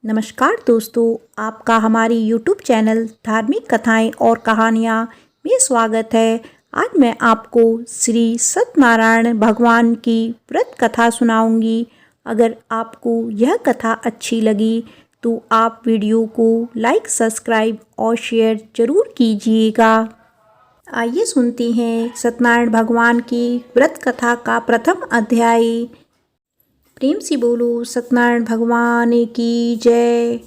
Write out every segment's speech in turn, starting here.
नमस्कार दोस्तों, आपका हमारी यूट्यूब चैनल धार्मिक कथाएं और कहानियाँ में स्वागत है। आज मैं आपको श्री सत्यनारायण भगवान की व्रत कथा सुनाऊंगी। अगर आपको यह कथा अच्छी लगी तो आप वीडियो को लाइक, सब्सक्राइब और शेयर जरूर कीजिएगा। आइए सुनते हैं सत्यनारायण भगवान की व्रत कथा का प्रथम अध्याय। प्रेम से बोलो सत्यनारायण भगवान की जय।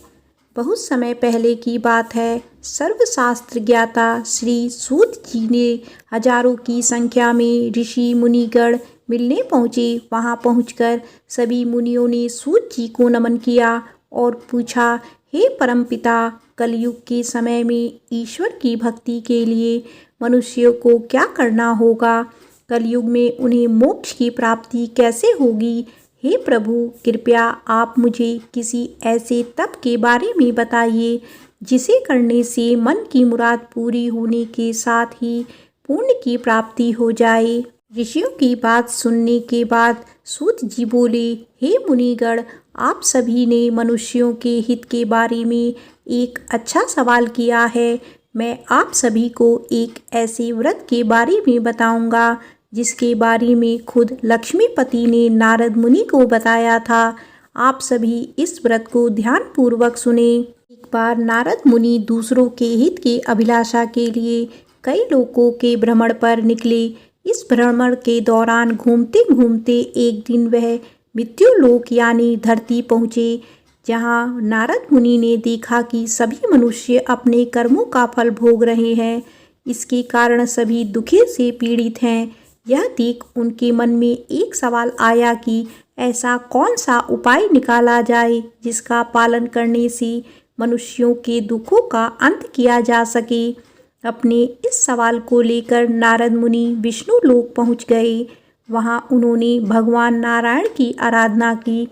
बहुत समय पहले की बात है। सर्वशास्त्र ज्ञाता श्री सूत जी ने हजारों की संख्या में ऋषि मुनिगण मिलने पहुँचे। वहाँ पहुंचकर सभी मुनियों ने सूत जी को नमन किया और पूछा, हे परमपिता, कलयुग के समय में ईश्वर की भक्ति के लिए मनुष्यों को क्या करना होगा? कलयुग में उन्हें मोक्ष की प्राप्ति कैसे होगी? हे प्रभु, कृपया आप मुझे किसी ऐसे तप के बारे में बताइए जिसे करने से मन की मुराद पूरी होने के साथ ही पुण्य की प्राप्ति हो जाए। ऋषियों की बात सुनने के बाद सूत जी बोले, हे मुनिगण, आप सभी ने मनुष्यों के हित के बारे में एक अच्छा सवाल किया है। मैं आप सभी को एक ऐसे व्रत के बारे में बताऊंगा जिसके बारे में खुद लक्ष्मीपति ने नारद मुनि को बताया था। आप सभी इस व्रत को ध्यानपूर्वक सुने। एक बार नारद मुनि दूसरों के हित के अभिलाषा के लिए कई लोकों के भ्रमण पर निकले। इस भ्रमण के दौरान घूमते घूमते एक दिन वह मृत्युलोक यानी धरती पहुँचे, जहाँ नारद मुनि ने देखा कि सभी मनुष्य अपने कर्मों का फल भोग रहे हैं। इसके कारण सभी दुखी से पीड़ित हैं। यह देख उनके मन में एक सवाल आया कि ऐसा कौन सा उपाय निकाला जाए जिसका पालन करने से मनुष्यों के दुखों का अंत किया जा सके। अपने इस सवाल को लेकर नारद मुनि विष्णु लोक पहुँच गए। वहाँ उन्होंने भगवान नारायण की आराधना की।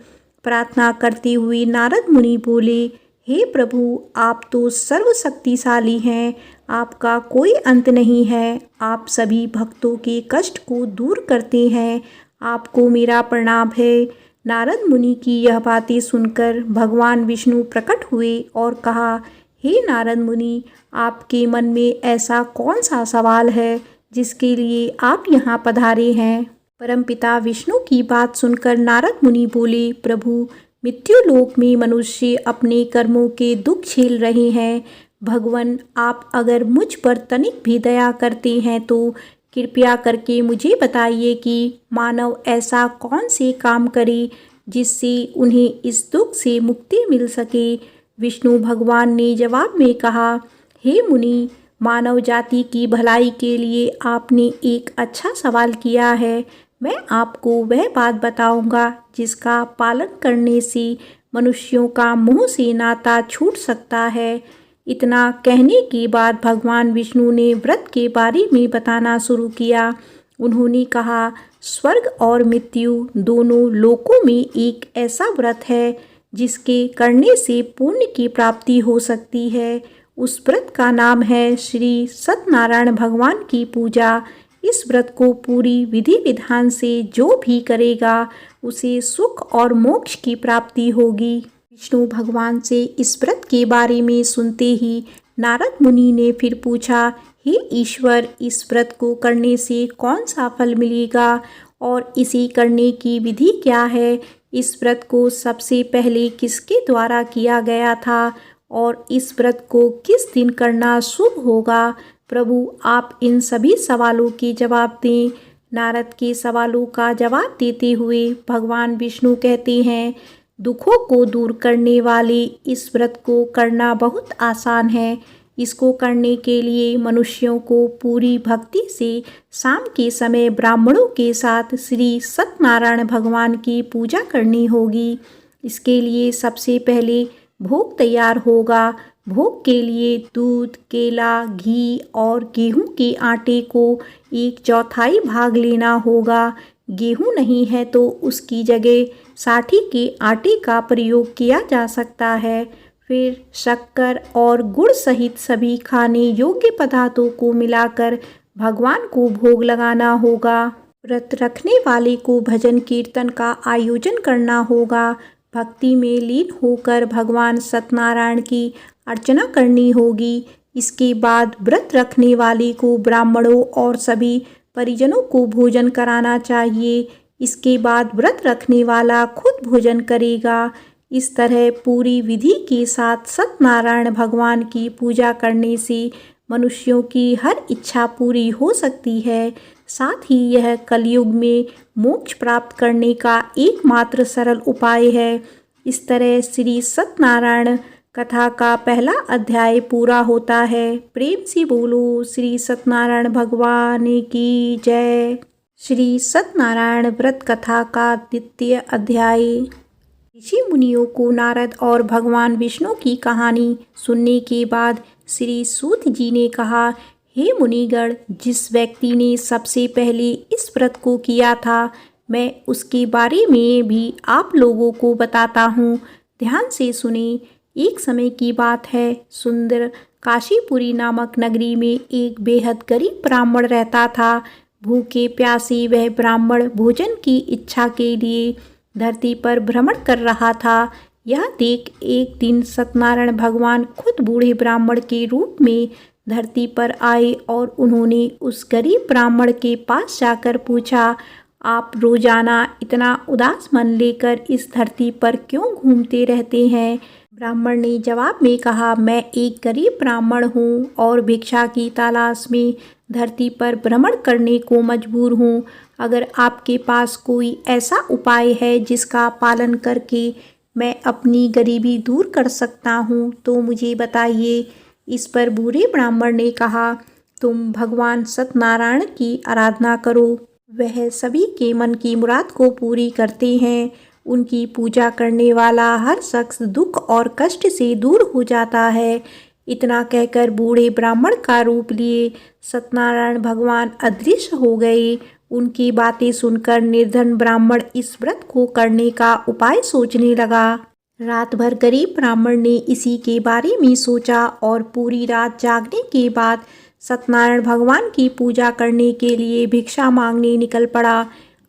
प्रार्थना करते हुए नारद मुनि बोले, हे प्रभु, आप तो सर्वशक्तिशाली हैं, आपका कोई अंत नहीं है। आप सभी भक्तों के कष्ट को दूर करते हैं। आपको मेरा प्रणाम है। नारद मुनि की यह बातें सुनकर भगवान विष्णु प्रकट हुए और कहा, हे नारद मुनि, आपके मन में ऐसा कौन सा सवाल है जिसके लिए आप यहाँ पधारे हैं? परमपिता विष्णु की बात सुनकर नारद मुनि बोले, प्रभु, मृत्युलोक में मनुष्य अपने कर्मों के दुख झेल रहे हैं। भगवान, आप अगर मुझ पर तनिक भी दया करते हैं तो कृपया करके मुझे बताइए कि मानव ऐसा कौन से काम करे जिससे उन्हें इस दुख से मुक्ति मिल सके। विष्णु भगवान ने जवाब में कहा, हे मुनि, मानव जाति की भलाई के लिए आपने एक अच्छा सवाल किया है। मैं आपको वह बात बताऊंगा जिसका पालन करने से मनुष्यों का मोह से नाता छूट सकता है। इतना कहने के बाद भगवान विष्णु ने व्रत के बारे में बताना शुरू किया। उन्होंने कहा, स्वर्ग और मृत्यु दोनों लोकों में एक ऐसा व्रत है जिसके करने से पुण्य की प्राप्ति हो सकती है। उस व्रत का नाम है श्री सत्यनारायण भगवान की पूजा। इस व्रत को पूरी विधि विधान से जो भी करेगा उसे सुख और मोक्ष की प्राप्ति होगी। विष्णु भगवान से इस व्रत के बारे में सुनते ही नारद मुनि ने फिर पूछा, हे ईश्वर, इस व्रत को करने से कौन सा फल मिलेगा और इसे करने की विधि क्या है? इस व्रत को सबसे पहले किसके द्वारा किया गया था और इस व्रत को किस दिन करना शुभ होगा? प्रभु, आप इन सभी सवालों के जवाब दें। नारद के सवालों का जवाब देते हुए भगवान विष्णु कहते हैं, दुखों को दूर करने वाले इस व्रत को करना बहुत आसान है। इसको करने के लिए मनुष्यों को पूरी भक्ति से शाम के समय ब्राह्मणों के साथ श्री सत्यनारायण भगवान की पूजा करनी होगी। इसके लिए सबसे पहले भोग तैयार होगा। भोग के लिए दूध, केला, घी और गेहूं के आटे को 1/4 भाग लेना होगा। गेहूं नहीं है तो उसकी जगह साठी के आटे का प्रयोग किया जा सकता है। फिर शक्कर और गुड़ सहित सभी खाने योग्य पदार्थों को मिलाकर भगवान को भोग लगाना होगा। व्रत रखने वाले को भजन कीर्तन का आयोजन करना होगा। भक्ति में लीन होकर भगवान सत्यनारायण की अर्चना करनी होगी। इसके बाद व्रत रखने वाले को ब्राह्मणों और सभी परिजनों को भोजन कराना चाहिए। इसके बाद व्रत रखने वाला खुद भोजन करेगा। इस तरह पूरी विधि के साथ सत्यनारायण भगवान की पूजा करने से मनुष्यों की हर इच्छा पूरी हो सकती है। साथ ही यह कलयुग में मोक्ष प्राप्त करने का एकमात्र सरल उपाय है। इस तरह श्री सत्यनारायण कथा का पहला अध्याय पूरा होता है। प्रेम से बोलो श्री सत्यनारायण भगवान की जय। श्री सत्यनारायण व्रत कथा का द्वितीय अध्याय। ऋषि मुनियों को नारद और भगवान विष्णु की कहानी सुनने के बाद श्री सूत जी ने कहा, हे मुनिगण, जिस व्यक्ति ने सबसे पहले इस व्रत को किया था, मैं उसके बारे में भी आप लोगों को बताता हूँ। ध्यान से सुने। एक समय की बात है, सुंदर काशीपुरी नामक नगरी में एक बेहद गरीब ब्राह्मण रहता था। भूखे प्यासे वह ब्राह्मण भोजन की इच्छा के लिए धरती पर भ्रमण कर रहा था। यह देख एक दिन सत्यनारायण भगवान खुद बूढ़े ब्राह्मण के रूप में धरती पर आए और उन्होंने उस गरीब ब्राह्मण के पास जाकर पूछा, आप रोजाना इतना उदास मन लेकर इस धरती पर क्यों घूमते रहते हैं? ब्राह्मण ने जवाब में कहा, मैं एक गरीब ब्राह्मण हूँ और भिक्षा की तलाश में धरती पर भ्रमण करने को मजबूर हूँ। अगर आपके पास कोई ऐसा उपाय है जिसका पालन करके मैं अपनी गरीबी दूर कर सकता हूँ तो मुझे बताइए। इस पर बूढ़े ब्राह्मण ने कहा, तुम भगवान सत्यनारायण की आराधना करो। वह सभी के मन की मुराद को पूरी करते हैं। उनकी पूजा करने वाला हर शख्स दुख और कष्ट से दूर हो जाता है। इतना कहकर बूढ़े ब्राह्मण का रूप लिए सत्यनारायण भगवान अदृश्य हो गए। उनकी बातें सुनकर निर्धन ब्राह्मण इस व्रत को करने का उपाय सोचने लगा। रात भर गरीब ब्राह्मण ने इसी के बारे में सोचा और पूरी रात जागने के बाद सत्यनारायण भगवान की पूजा करने के लिए भिक्षा मांगने निकल पड़ा।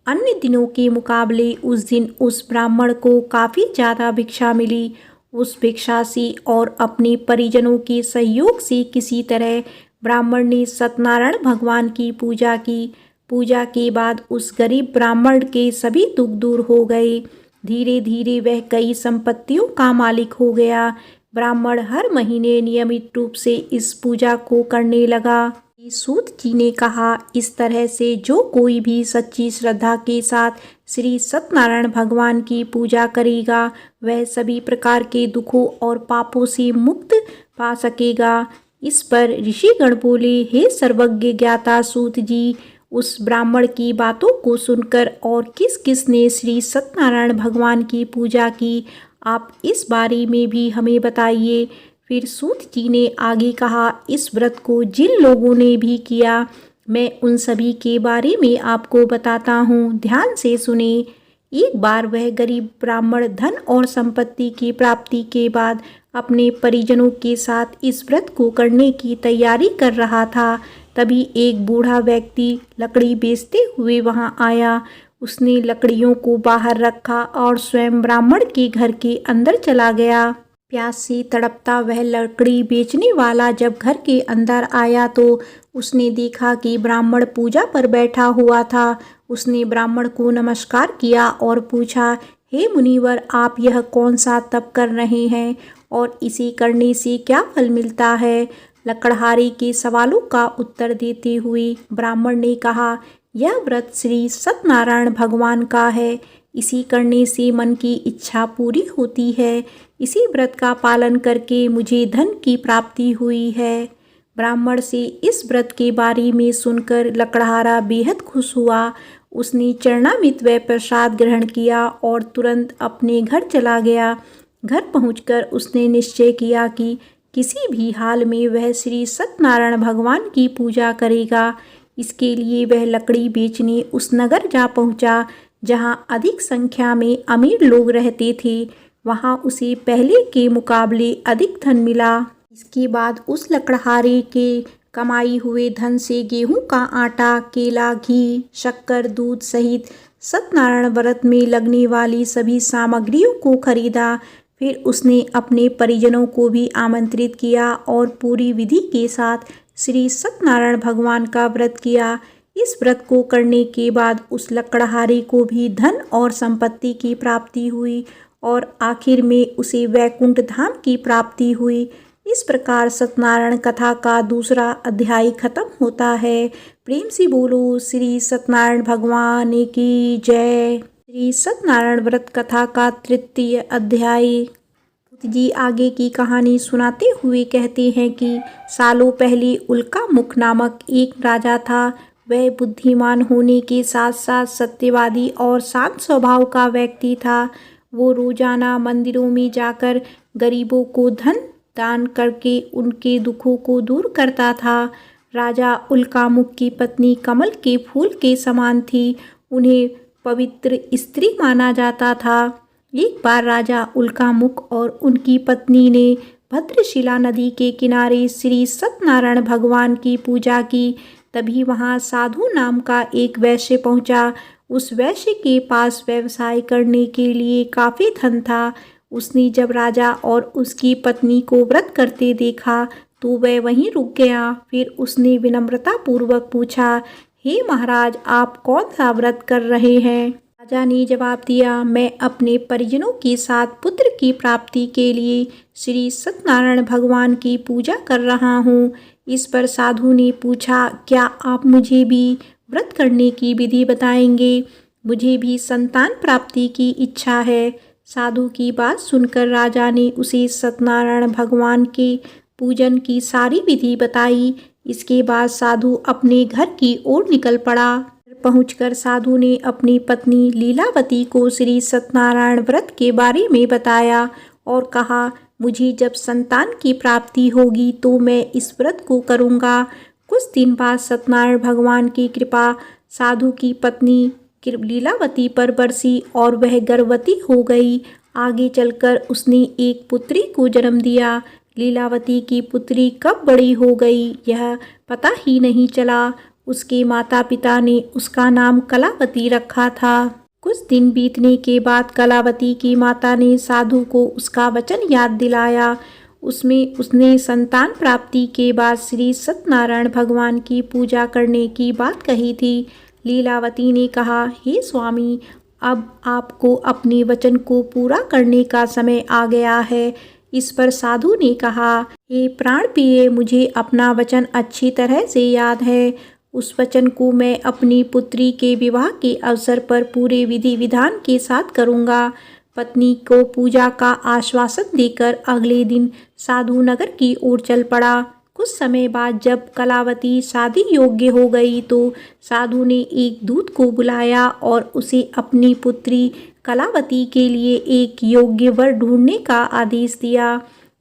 अन्य दिनों के मुकाबले उस दिन उस ब्राह्मण को काफ़ी ज़्यादा भिक्षा मिली। उस भिक्षा से और अपने परिजनों के सहयोग से किसी तरह ब्राह्मण ने सत्यनारायण भगवान की पूजा की। पूजा के बाद उस गरीब ब्राह्मण के सभी दुख दूर हो गए। धीरे धीरे वह कई संपत्तियों का मालिक हो गया। ब्राह्मण हर महीने नियमित रूप से इस पूजा को करने लगा। सूत जी ने कहा, इस तरह से जो कोई भी सच्ची श्रद्धा के साथ श्री सत्यनारायण भगवान की पूजा करेगा वह सभी प्रकार के दुखों और पापों से मुक्त पा सकेगा। इस पर ऋषिगण बोले, हे सर्वज्ञ ज्ञाता सूत जी, उस ब्राह्मण की बातों को सुनकर और किस किस ने श्री सत्यनारायण भगवान की पूजा की, आप इस बारे में भी हमें बताइए। फिर सूत जी ने आगे कहा, इस व्रत को जिन लोगों ने भी किया मैं उन सभी के बारे में आपको बताता हूँ। ध्यान से सुने। एक बार वह गरीब ब्राह्मण धन और संपत्ति की प्राप्ति के बाद अपने परिजनों के साथ इस व्रत को करने की तैयारी कर रहा था। तभी एक बूढ़ा व्यक्ति लकड़ी बेचते हुए वहाँ आया। उसने लकड़ियों को बाहर रखा और स्वयं ब्राह्मण के घर के अंदर चला गया। प्यास से तड़पता वह लकड़ी बेचने वाला जब घर के अंदर आया तो उसने देखा कि ब्राह्मण पूजा पर बैठा हुआ था। उसने ब्राह्मण को नमस्कार किया और पूछा, हे मुनिवर, आप यह कौन सा तप कर रहे हैं और इसे करने से क्या फल मिलता है? लकड़हारे के सवालों का उत्तर देते हुए ब्राह्मण ने कहा, यह व्रत श्री सत्यनारायण भगवान का है। इसी करने से मन की इच्छा पूरी होती है। इसी व्रत का पालन करके मुझे धन की प्राप्ति हुई है। ब्राह्मण से इस व्रत के बारे में सुनकर लकड़हारा बेहद खुश हुआ। उसने चरणामृत व प्रसाद ग्रहण किया और तुरंत अपने घर चला गया। घर पहुंचकर उसने निश्चय किया कि किसी भी हाल में वह श्री सत्यनारायण भगवान की पूजा करेगा। इसके लिए वह लकड़ी बेचने उस नगर जा पहुंचा जहां अधिक संख्या में अमीर लोग रहते थे। वहां उसे पहले के मुकाबले अधिक धन मिला। इसके बाद उस लकड़हारे के कमाई हुए धन से गेहूं का आटा, केला, घी, शक्कर, दूध सहित सत्यनारायण व्रत में लगने वाली सभी सामग्रियों को खरीदा। फिर उसने अपने परिजनों को भी आमंत्रित किया और पूरी विधि के साथ श्री सत्यनारायण भगवान का व्रत किया। इस व्रत को करने के बाद उस लकड़हारे को भी धन और संपत्ति की प्राप्ति हुई और आखिर में उसे वैकुंठ धाम की प्राप्ति हुई। इस प्रकार सत्यनारायण कथा का दूसरा अध्याय खत्म होता है। प्रेम से बोलो श्री सत्यनारायण भगवान की जय। श्री सत्यनारायण व्रत कथा का तृतीय अध्याय। जी आगे की कहानी सुनाते हुए कहते हैं कि सालों पहले उल्कामुख नामक एक राजा था। वह बुद्धिमान होने के साथ साथ सत्यवादी और शांत स्वभाव का व्यक्ति था। वो रोजाना मंदिरों में जाकर गरीबों को धन दान करके उनके दुखों को दूर करता था। राजा उल्कामुख की पत्नी कमल के फूल के समान थी। उन्हें पवित्र स्त्री माना जाता था। एक बार राजा उल्कामुख और उनकी पत्नी ने भद्रशिला नदी के किनारे श्री सत्यनारायण भगवान की पूजा की। तभी वहां साधु नाम का एक वैश्य पहुंचा। उस वैश्य के पास व्यवसाय करने के लिए काफ़ी धन था। उसने जब राजा और उसकी पत्नी को व्रत करते देखा तो वह वहीं रुक गया। फिर उसने विनम्रता पूर्वक पूछा, हे महाराज, आप कौन सा व्रत कर रहे हैं? राजा ने जवाब दिया, मैं अपने परिजनों के साथ पुत्र की प्राप्ति के लिए श्री सत्यनारायण भगवान की पूजा कर रहा हूँ। इस पर साधु ने पूछा, क्या आप मुझे भी व्रत करने की विधि बताएंगे? मुझे भी संतान प्राप्ति की इच्छा है। साधु की बात सुनकर राजा ने उसे सत्यनारायण भगवान के पूजन की सारी विधि बताई। इसके बाद साधु अपने घर की ओर निकल पड़ा। पहुंचकर साधु ने अपनी पत्नी लीलावती को श्री सत्यनारायण व्रत के बारे में बताया और कहा, मुझे जब संतान की प्राप्ति होगी तो मैं इस व्रत को करूंगा। कुछ दिन बाद सत्यनारायण भगवान की कृपा साधु की पत्नी लीलावती पर बरसी और वह गर्भवती हो गई। आगे चलकर उसने एक पुत्री को जन्म दिया। लीलावती की पुत्री कब बड़ी हो गई यह पता ही नहीं चला। उसके माता पिता ने उसका नाम कलावती रखा था। कुछ दिन बीतने के बाद कलावती की माता ने साधु को उसका वचन याद दिलाया। उसमें उसने संतान प्राप्ति के बाद श्री सत्यनारायण भगवान की पूजा करने की बात कही थी। लीलावती ने कहा, हे स्वामी, अब आपको अपने वचन को पूरा करने का समय आ गया है। इस पर साधु ने कहा, हे प्राण प्रिय, मुझे अपना वचन अच्छी तरह से याद है। उस वचन को मैं अपनी पुत्री के विवाह के अवसर पर पूरे विधि विधान के साथ करूँगा। पत्नी को पूजा का आश्वासन देकर अगले दिन साधु नगर की ओर चल पड़ा। कुछ समय बाद जब कलावती शादी योग्य हो गई तो साधु ने एक दूत को बुलाया और उसे अपनी पुत्री कलावती के लिए एक योग्य वर ढूंढने का आदेश दिया।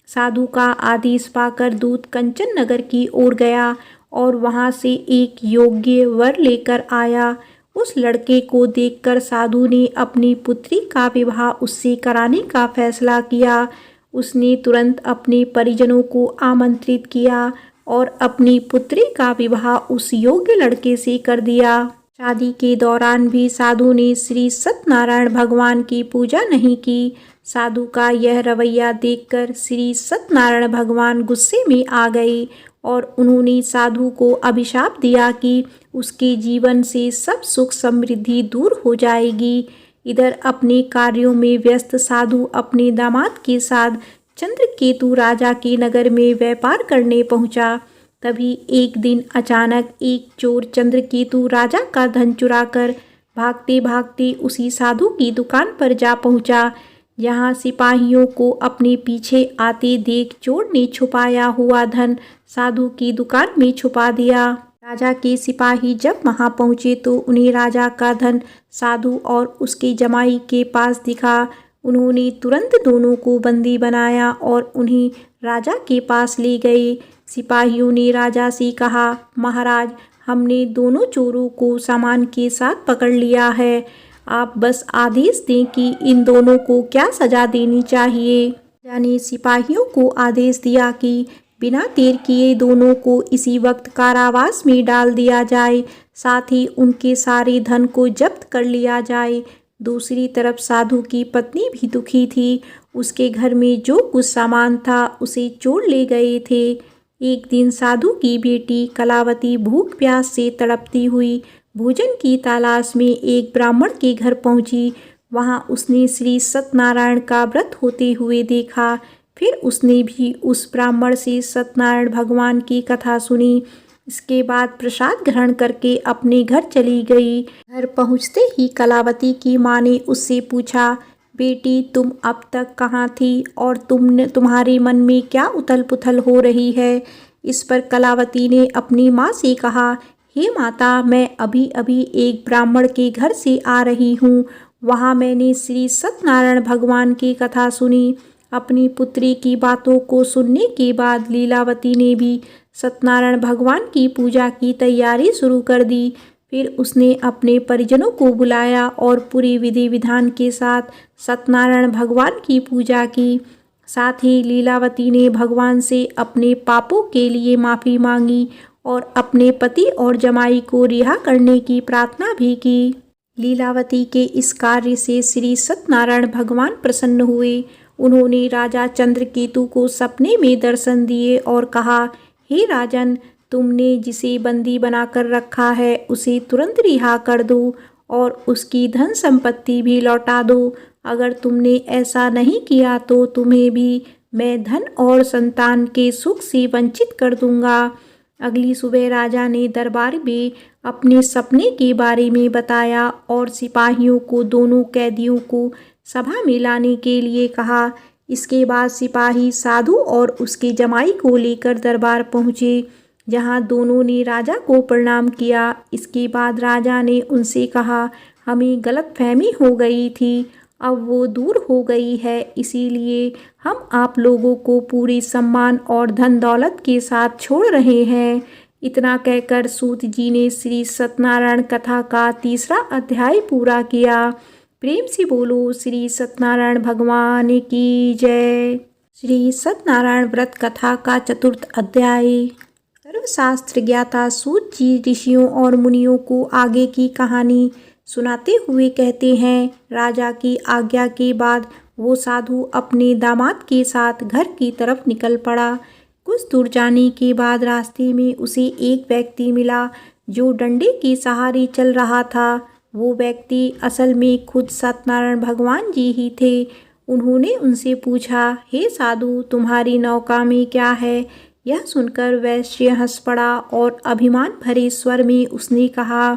साधु का आदेश पाकर दूत कंचन नगर की ओर गया और वहां से एक योग्य वर लेकर आया। उस लड़के को देखकर साधु ने अपनी पुत्री का विवाह उससे कराने का फैसला किया। उसने तुरंत अपने परिजनों को आमंत्रित किया और अपनी पुत्री का विवाह उस योग्य लड़के से कर दिया। शादी के दौरान भी साधु ने श्री सत्यनारायण भगवान की पूजा नहीं की। साधु का यह रवैया देखकर श्री सत्यनारायण भगवान गुस्से में आ गए और उन्होंने साधु को अभिशाप दिया कि उसके जीवन से सब सुख समृद्धि दूर हो जाएगी। इधर अपने कार्यों में व्यस्त साधु अपने दामाद के साथ चंद्रकेतु राजा के नगर में व्यापार करने पहुंचा। तभी एक दिन अचानक एक चोर चंद्रकेतु राजा का धन चुराकर भागते भागते उसी साधु की दुकान पर जा पहुंचा। यहाँ सिपाहियों को अपने पीछे आते देख चोर ने छुपाया हुआ धन साधु की दुकान में छुपा दिया। राजा के सिपाही जब वहां पहुंचे तो उन्हें राजा का धन साधु और उसके जमाई के पास दिखा। उन्होंने तुरंत दोनों को बंदी बनाया और उन्हें राजा के पास ले गए। सिपाहियों ने राजा से कहा, महाराज, हमने दोनों चोरों को सामान के साथ पकड़ लिया है। आप बस आदेश दें कि इन दोनों को क्या सजा देनी चाहिए। राजा ने सिपाहियों को आदेश दिया कि बिना देर किए दोनों को इसी वक्त कारावास में डाल दिया जाए, साथ ही उनके सारे धन को जब्त कर लिया जाए। दूसरी तरफ साधु की पत्नी भी दुखी थी। उसके घर में जो कुछ सामान था उसे चोर ले गए थे। एक दिन साधु की बेटी कलावती भूख प्यास से तड़पती हुई भोजन की तलाश में एक ब्राह्मण के घर पहुंची। वहां उसने श्री सत्यनारायण का व्रत होते हुए देखा। फिर उसने भी उस ब्राह्मण से सत्यनारायण भगवान की कथा सुनी। इसके बाद प्रसाद ग्रहण करके अपने घर चली गई। घर पहुंचते ही कलावती की माँ ने उससे पूछा, बेटी तुम अब तक कहाँ थी और तुम्हारे मन में क्या उथल पुथल हो रही है। इस पर कलावती ने अपनी माँ से कहा, हे माता, मैं अभी अभी एक ब्राह्मण के घर से आ रही हूँ। वहाँ मैंने श्री सत्यनारायण भगवान की कथा सुनी। अपनी पुत्री की बातों को सुनने के बाद लीलावती ने भी सत्यनारायण भगवान की पूजा की तैयारी शुरू कर दी। फिर उसने अपने परिजनों को बुलाया और पूरी विधि विधान के साथ सत्यनारायण भगवान की पूजा की। साथ ही लीलावती ने भगवान से अपने पापों के लिए माफ़ी मांगी और अपने पति और जमाई को रिहा करने की प्रार्थना भी की। लीलावती के इस कार्य से श्री सत्यनारायण भगवान प्रसन्न हुए। उन्होंने राजा चंद्रकेतु को सपने में दर्शन दिए और कहा, हे राजन, तुमने जिसे बंदी बनाकर रखा है उसे तुरंत रिहा कर दो और उसकी धन संपत्ति भी लौटा दो। अगर तुमने ऐसा नहीं किया तो तुम्हें भी मैं धन और संतान के सुख से वंचित कर दूंगा। अगली सुबह राजा ने दरबार में अपने सपने के बारे में बताया और सिपाहियों को दोनों कैदियों को सभा में लाने के लिए कहा। इसके बाद सिपाही साधु और उसके जमाई को लेकर दरबार पहुँचे, जहाँ दोनों ने राजा को प्रणाम किया। इसके बाद राजा ने उनसे कहा, हमें गलतफहमी हो गई थी, अब वो दूर हो गई है, इसीलिए हम आप लोगों को पूरे सम्मान और धन दौलत के साथ छोड़ रहे हैं। इतना कहकर सूत जी ने श्री सत्यनारायण कथा का 3रा अध्याय पूरा किया। प्रेम से बोलो श्री सत्यनारायण भगवान की जय। श्री सत्यनारायण व्रत कथा का 4th अध्याय। सर्वशास्त्र ज्ञाता सूत जी ऋषियों और मुनियों को आगे की कहानी सुनाते हुए कहते हैं, राजा की आज्ञा के बाद वो साधु अपने दामाद के साथ घर की तरफ निकल पड़ा। कुछ दूर जाने के बाद रास्ते में उसे एक व्यक्ति मिला जो डंडे के सहारे चल रहा था। वो व्यक्ति असल में खुद सत्यनारायण भगवान जी ही थे। उन्होंने उनसे पूछा, हे साधु, तुम्हारी नौका में क्या है। यह सुनकर वैश्य हंस पड़ा और अभिमान भरे स्वर में उसने कहा,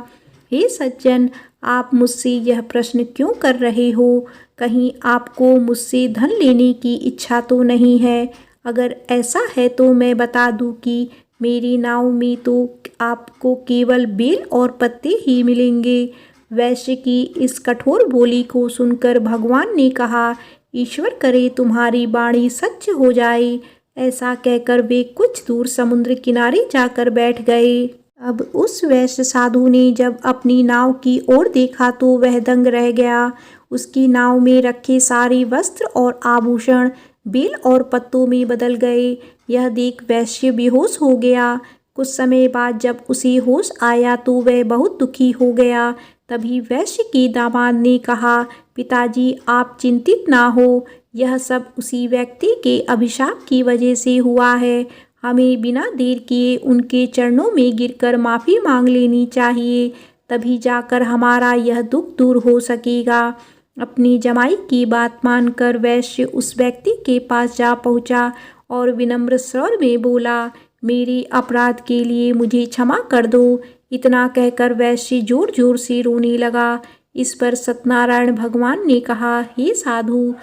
हे सज्जन, आप मुझसे यह प्रश्न क्यों कर रहे हो। कहीं आपको मुझसे धन लेने की इच्छा तो नहीं है। अगर ऐसा है तो मैं बता दूं कि मेरी नाव में तो आपको केवल बेल और पत्ते ही मिलेंगे। वैश्य की इस कठोर बोली को सुनकर भगवान ने कहा, ईश्वर करे तुम्हारी वाणी सच हो जाए। ऐसा कहकर वे कुछ दूर समुद्र किनारे जाकर बैठ गए। अब उस वैश्य साधु ने जब अपनी नाव की ओर देखा तो वह दंग रह गया। उसकी नाव में रखे सारे वस्त्र और आभूषण बेल और पत्तों में बदल गए। यह देख वैश्य बेहोश हो गया। कुछ समय बाद जब उसे होश आया तो वह बहुत दुखी हो गया। तभी वैश्य के दामाद ने कहा, पिताजी, आप चिंतित ना हो, यह सब उसी व्यक्ति के अभिशाप की वजह से हुआ है। हमें बिना देर किए उनके चरणों में गिरकर माफ़ी मांग लेनी चाहिए, तभी जाकर हमारा यह दुख दूर हो सकेगा। अपनी जमाई की बात मानकर वैश्य उस व्यक्ति के पास जा पहुंचा और विनम्र स्वर में बोला, मेरे अपराध के लिए मुझे क्षमा कर दो। इतना कहकर वैश्य जोर जोर से रोने लगा। इस पर सत्यनारायण भगवान ने कहा, हे साधु,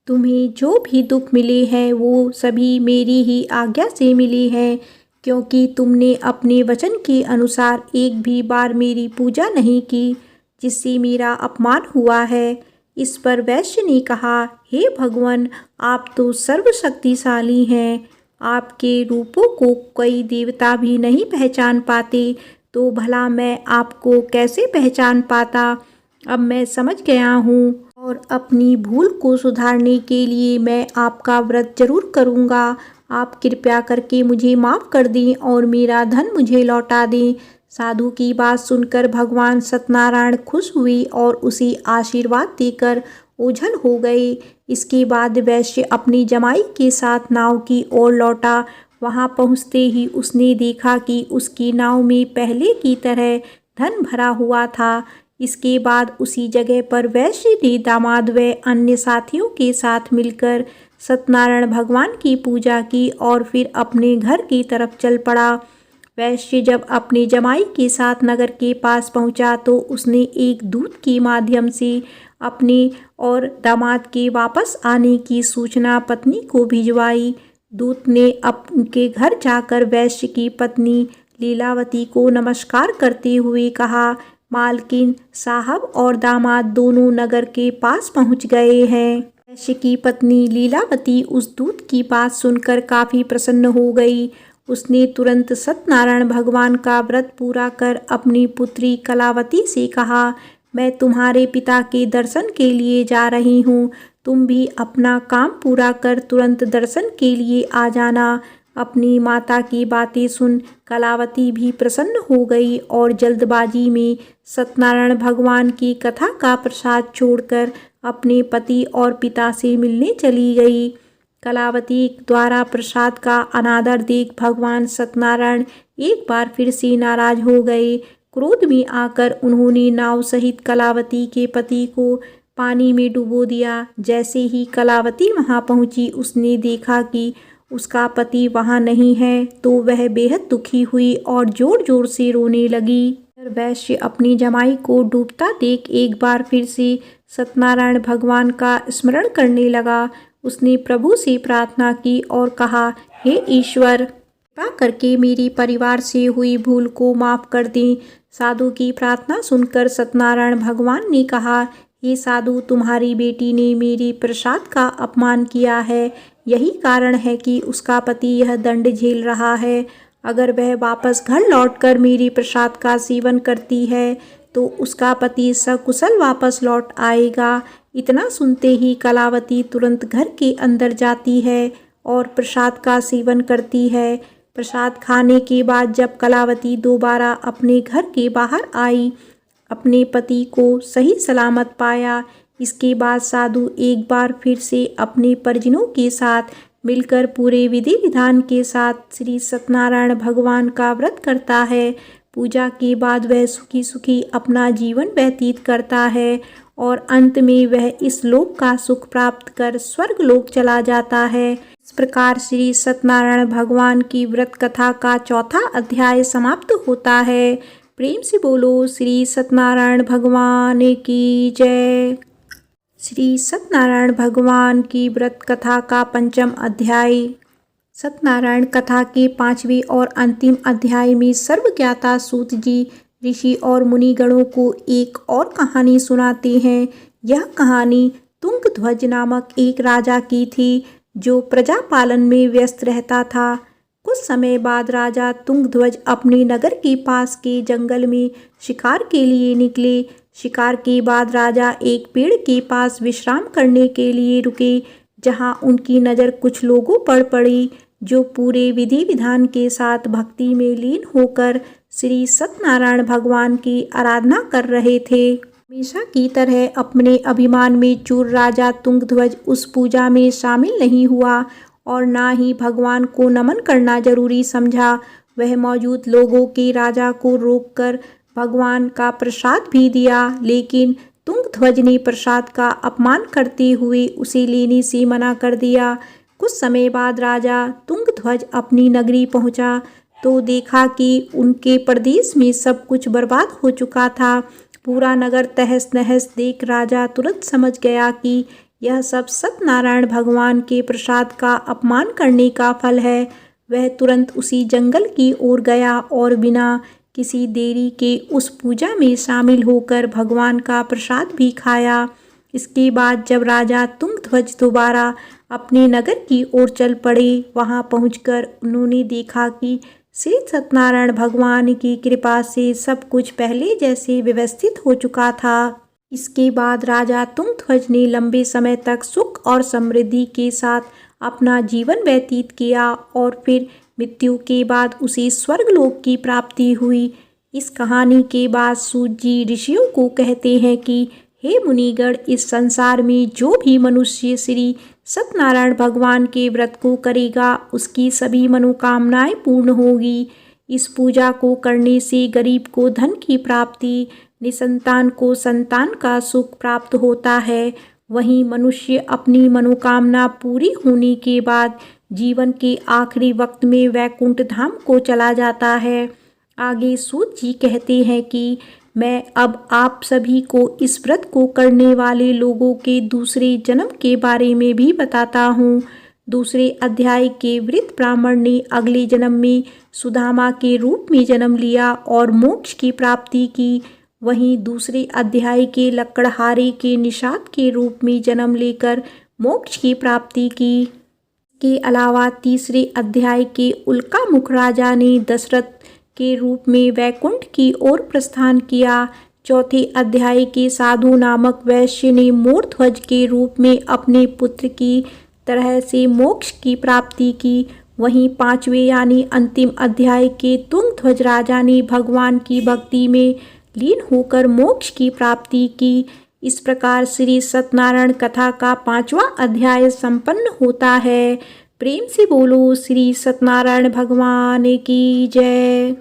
तुम्हें जो भी दुख मिले हैं वो सभी मेरी ही आज्ञा से मिले हैं, क्योंकि तुमने अपने वचन के अनुसार एक भी बार मेरी पूजा नहीं की, जिससे मेरा अपमान हुआ है। इस पर वैश्य ने कहा, हे भगवान, आप तो सर्वशक्तिशाली हैं। आपके रूपों को कोई देवता भी नहीं पहचान पाते, तो भला मैं आपको कैसे पहचान पाता। अब मैं समझ गया हूँ और अपनी भूल को सुधारने के लिए मैं आपका व्रत जरूर करूँगा। आप कृपया करके मुझे माफ़ कर दें और मेरा धन मुझे लौटा दें। साधु की बात सुनकर भगवान सत्यनारायण खुश हुए और उसे आशीर्वाद देकर ओझल हो गए। इसके बाद वैश्य अपनी जमाई के साथ नाव की ओर लौटा। वहां पहुंचते ही उसने देखा कि उसकी नाव में पहले की तरह धन भरा हुआ था। इसके बाद उसी जगह पर वैश्य ने दामाद व अन्य साथियों के साथ मिलकर सत्यनारायण भगवान की पूजा की और फिर अपने घर की तरफ चल पड़ा। वैश्य जब अपनी जमाई के साथ नगर के पास पहुंचा तो उसने एक दूत के माध्यम से अपने और दामाद के वापस आने की सूचना पत्नी को भिजवाई। दूत ने उनके घर जाकर वैश्य की पत्नी लीलावती को नमस्कार करते हुए कहा, मालकिन साहब और दामाद दोनों नगर के पास पहुंच गए हैं। वैश्य की पत्नी लीलावती उस दूत की बात सुनकर काफ़ी प्रसन्न हो गई। उसने तुरंत सत्यनारायण भगवान का व्रत पूरा कर अपनी पुत्री कलावती से कहा, मैं तुम्हारे पिता के दर्शन के लिए जा रही हूँ। तुम भी अपना काम पूरा कर तुरंत दर्शन के लिए आ जाना। अपनी माता की बातें सुन कलावती भी प्रसन्न हो गई और जल्दबाजी में सत्यनारायण भगवान की कथा का प्रसाद छोड़कर अपने पति और पिता से मिलने चली गई। कलावती द्वारा प्रसाद का अनादर देख भगवान सत्यनारायण एक बार फिर से नाराज हो गए। क्रोध में आकर उन्होंने नाव सहित कलावती के पति को पानी में डुबो दिया। जैसे ही कलावती वहां पहुंची उसने देखा कि उसका पति वहां नहीं है तो वह बेहद दुखी हुई और जोर जोर से रोने लगी। वैश्य अपनी जमाई को डूबता देख एक बार फिर से सत्यनारायण भगवान का स्मरण करने लगा। उसने प्रभु से प्रार्थना की और कहा, हे ईश्वर, कृपा करके मेरी परिवार से हुई भूल को माफ़ कर दें। साधु की प्रार्थना सुनकर सत्यनारायण भगवान ने कहा, हे साधु, तुम्हारी बेटी ने मेरी प्रसाद का अपमान किया है। यही कारण है कि उसका पति यह दंड झेल रहा है। अगर वह वापस घर लौटकर मेरी प्रसाद का सेवन करती है तो उसका पति सकुशल वापस लौट आएगा। इतना सुनते ही कलावती तुरंत घर के अंदर जाती है और प्रसाद का सेवन करती है। प्रसाद खाने के बाद जब कलावती दोबारा अपने घर के बाहर आई, अपने पति को सही सलामत पाया। इसके बाद साधु एक बार फिर से अपने परिजनों के साथ मिलकर पूरे विधि विधान के साथ श्री सत्यनारायण भगवान का व्रत करता है। पूजा के बाद वह सुखी सुखी अपना जीवन व्यतीत करता है और अंत में वह इस लोक का सुख प्राप्त कर स्वर्ग लोक चला जाता है। इस प्रकार श्री सत्यनारायण भगवान की व्रत कथा का चौथा अध्याय समाप्त होता है। प्रेम से बोलो श्री सत्यनारायण भगवान की जय। श्री सत्यनारायण भगवान की व्रत कथा का पंचम अध्याय। सत्यनारायण कथा के पांचवें और अंतिम अध्याय में सर्वज्ञाता सूत जी ऋषि और मुनिगणों को एक और कहानी सुनाते हैं। यह कहानी तुंगध्वज नामक एक राजा की थी जो प्रजा पालन में व्यस्त रहता था। कुछ समय बाद राजा तुंगध्वज अपने नगर के पास के जंगल में शिकार के लिए निकले। शिकार के बाद राजा एक पेड़ के पास विश्राम करने के लिए रुके, जहां उनकी नज़र कुछ लोगों पर पड़ी जो पूरे विधि विधान के साथ भक्ति में लीन होकर श्री सत्यनारायण भगवान की आराधना कर रहे थे। हमेशा की तरह अपने अभिमान में चूर राजा तुंगध्वज उस पूजा में शामिल नहीं हुआ और ना ही भगवान को नमन करना जरूरी समझा। वह मौजूद लोगों के राजा को रोककर भगवान का प्रसाद भी दिया, लेकिन तुंगध्वज ने प्रसाद का अपमान करते हुए उसे लेने से मना कर दिया। कुछ समय बाद राजा तुंगध्वज अपनी नगरी पहुंचा तो देखा कि उनके प्रदेश में सब कुछ बर्बाद हो चुका था। पूरा नगर तहस नहस देख राजा तुरंत समझ गया कि यह सब सत्यनारायण भगवान के प्रसाद का अपमान करने का फल है। वह तुरंत उसी जंगल की ओर गया और बिना किसी देरी के उस पूजा में शामिल होकर भगवान का प्रसाद भी खाया। इसके बाद जब राजा तुंगध्वज दोबारा अपने नगर की ओर चल पड़े, वहां पहुंचकर उन्होंने देखा कि श्री सत्यनारायण भगवान की कृपा से सब कुछ पहले जैसे व्यवस्थित हो चुका था। इसके बाद राजा तुंगध्वज ने लंबे समय तक सुख और समृद्धि के साथ अपना जीवन व्यतीत किया और फिर मृत्यु के बाद उसे स्वर्गलोक की प्राप्ति हुई। इस कहानी के बाद सूत जी ऋषियों को कहते हैं कि हे मुनिगण, इस संसार में जो भी मनुष्य श्री सत्यनारायण भगवान के व्रत को करेगा उसकी सभी मनोकामनाएं पूर्ण होगी। इस पूजा को करने से गरीब को धन की प्राप्ति, निसंतान को संतान का सुख प्राप्त होता है। वहीं मनुष्य अपनी मनोकामना पूरी होने के बाद जीवन के आखिरी वक्त में वैकुंठ धाम को चला जाता है। आगे सूत जी कहते हैं कि मैं अब आप सभी को इस व्रत को करने वाले लोगों के दूसरे जन्म के बारे में भी बताता हूँ। दूसरे अध्याय के वृद्ध ब्राह्मण ने अगले जन्म में सुदामा के रूप में जन्म लिया और मोक्ष की प्राप्ति की। वहीं दूसरे अध्याय के लकड़हारे के निषाद के रूप में जन्म लेकर मोक्ष की प्राप्ति की। के अलावा तीसरे अध्याय के उल्कामुख राजा ने दशरथ के रूप में वैकुंठ की ओर प्रस्थान किया। चौथे अध्याय के साधु नामक वैश्य ने मोरध्वज के रूप में अपने पुत्र की तरह से मोक्ष की प्राप्ति की। वहीं पांचवें यानी अंतिम अध्याय के तुंगध्वज राजा ने भगवान की भक्ति में लीन होकर मोक्ष की प्राप्ति की। इस प्रकार श्री सत्यनारायण कथा का 5वां अध्याय संपन्न होता है। प्रेम से बोलो श्री सत्यनारायण भगवान की जय।